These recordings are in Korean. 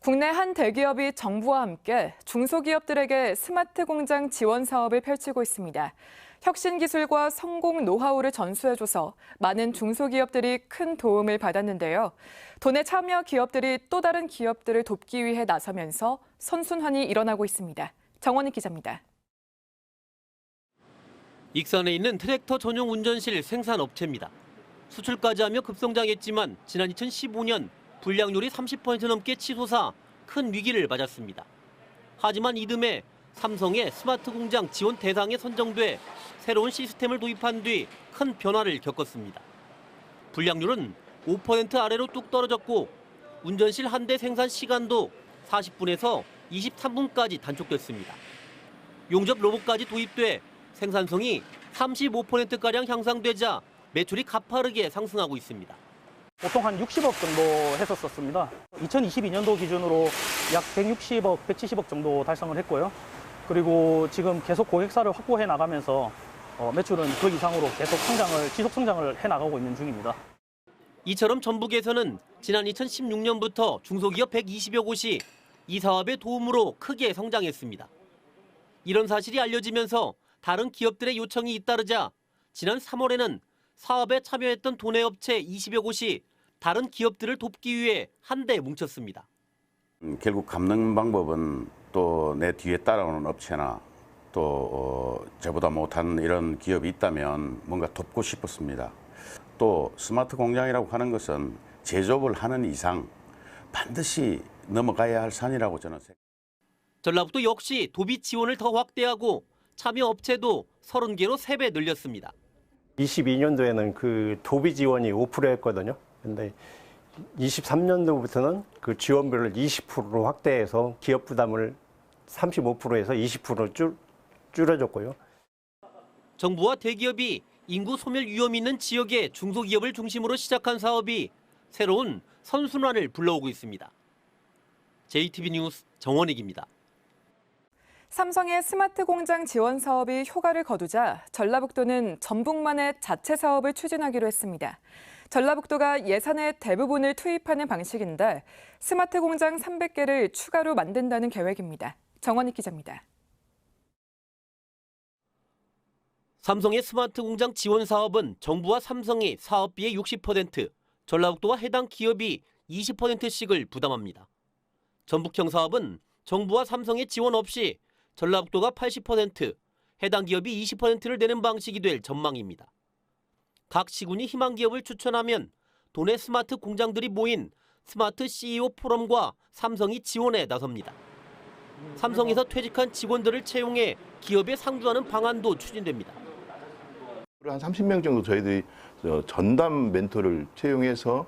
국내 한 대기업이 정부와 함께 중소기업들에게 스마트 공장 지원 사업을 펼치고 있습니다. 혁신 기술과 성공 노하우를 전수해줘서 많은 중소기업들이 큰 도움을 받았는데요. 도내 참여 기업들이 또 다른 기업들을 돕기 위해 나서면서 선순환이 일어나고 있습니다. 정원희 기자입니다. 익산에 있는 트랙터 전용 운전실 생산업체입니다. 수출까지 하며 급성장했지만 지난 2015년 불량률이 30% 넘게 치솟아 큰 위기를 맞았습니다. 하지만 이듬해 삼성의 스마트 공장 지원 대상에 선정돼 새로운 시스템을 도입한 뒤 큰 변화를 겪었습니다. 불량률은 5% 아래로 뚝 떨어졌고 운전실 한 대 생산 시간도 40분에서 23분까지 단축됐습니다. 용접 로봇까지 도입돼 생산성이 35%가량 향상되자 매출이 가파르게 상승하고 있습니다. 보통 한 60억 정도 했었습니다. 2022년도 기준으로 약 160억, 170억 정도 달성을 했고요. 그리고 지금 계속 고객사를 확보해 나가면서 매출은 그 이상으로 계속 지속 성장을 해 나가고 있는 중입니다. 이처럼 전북에서는 지난 2016년부터 중소기업 120여 곳이 이 사업의 도움으로 크게 성장했습니다. 이런 사실이 알려지면서 다른 기업들의 요청이 잇따르자 지난 3월에는 사업에 참여했던 도내 업체 20여 곳이 다른 기업들을 돕기 위해 한데 뭉쳤습니다. 결국 갚는 방법은 또 내 뒤에 따라오는 업체나 또 저보다 못한 이런 기업이 있다면 뭔가 돕고 싶었습니다. 또 스마트 공장이라고 하는 것은 제조업을 하는 이상 반드시 넘어가야 할 산이라고 저는 생각합니다. 전라북도 역시 도비 지원을 더 확대하고 참여 업체도 30개로 3배 늘렸습니다. 22년도에는 그 도비 지원이 5%였거든요. 근데 23년도부터는 그 지원비를 20%로 확대해서 기업 부담을 35%에서 20% 줄여줬고요. 정부와 대기업이 인구 소멸 위험이 있는 지역의 중소기업을 중심으로 시작한 사업이 새로운 선순환을 불러오고 있습니다. JTB 뉴스 정원익입니다. 삼성의 스마트 공장 지원 사업이 효과를 거두자 전라북도는 전북만의 자체 사업을 추진하기로 했습니다. 전라북도가 예산의 대부분을 투입하는 방식인데 스마트 공장 300개를 추가로 만든다는 계획입니다. 정원익 기자입니다. 삼성의 스마트 공장 지원 사업은 정부와 삼성이 사업비의 60%, 전라북도와 해당 기업이 20%씩을 부담합니다. 전북형 사업은 정부와 삼성의 지원 없이 전라북도가 80%, 해당 기업이 20%를 내는 방식이 될 전망입니다. 각 시군이 희망 기업을 추천하면 도내 스마트 공장들이 모인 스마트 CEO 포럼과 삼성이 지원에 나섭니다. 삼성에서 퇴직한 직원들을 채용해 기업에 상주하는 방안도 추진됩니다. 한 30명 정도 저희들이 전담 멘토를 채용해서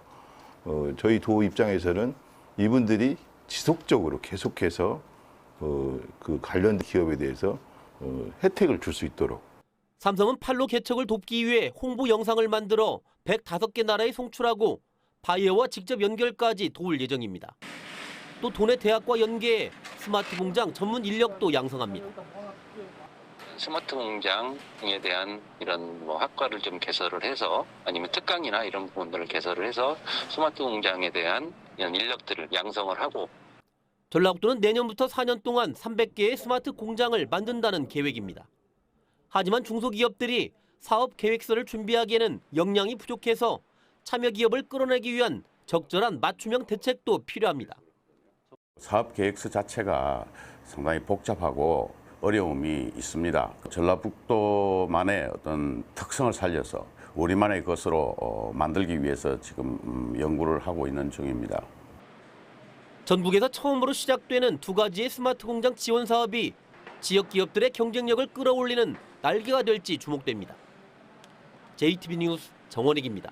저희 도 입장에서는 이분들이 지속적으로 계속해서 그 관련 기업에 대해서 혜택을 줄 수 있도록. 삼성은 판로 개척을 돕기 위해 홍보 영상을 만들어 105개 나라에 송출하고 바이어와 직접 연결까지 도울 예정입니다. 또 도내 대학과 연계해 스마트 공장 전문 인력도 양성합니다. 스마트 공장에 대한 이런 학과를 좀 개설을 해서 아니면 특강이나 이런 부분들을 개설을 해서 스마트 공장에 대한 이런 인력들을 양성을 하고 전라북도는 내년부터 4년 동안 300개의 스마트 공장을 만든다는 계획입니다. 하지만 중소기업들이 사업 계획서를 준비하기에는 역량이 부족해서 참여 기업을 끌어내기 위한 적절한 맞춤형 대책도 필요합니다. 사업 계획서 자체가 상당히 복잡하고 어려움이 있습니다. 전라북도만의 어떤 특성을 살려서 우리만의 것으로 만들기 위해서 지금 연구를 하고 있는 중입니다. 전북에서 처음으로 시작되는 2가지의 스마트 공장 지원 사업이 지역 기업들의 경쟁력을 끌어올리는 날개가 될지 주목됩니다. JTB 뉴스 정원익입니다.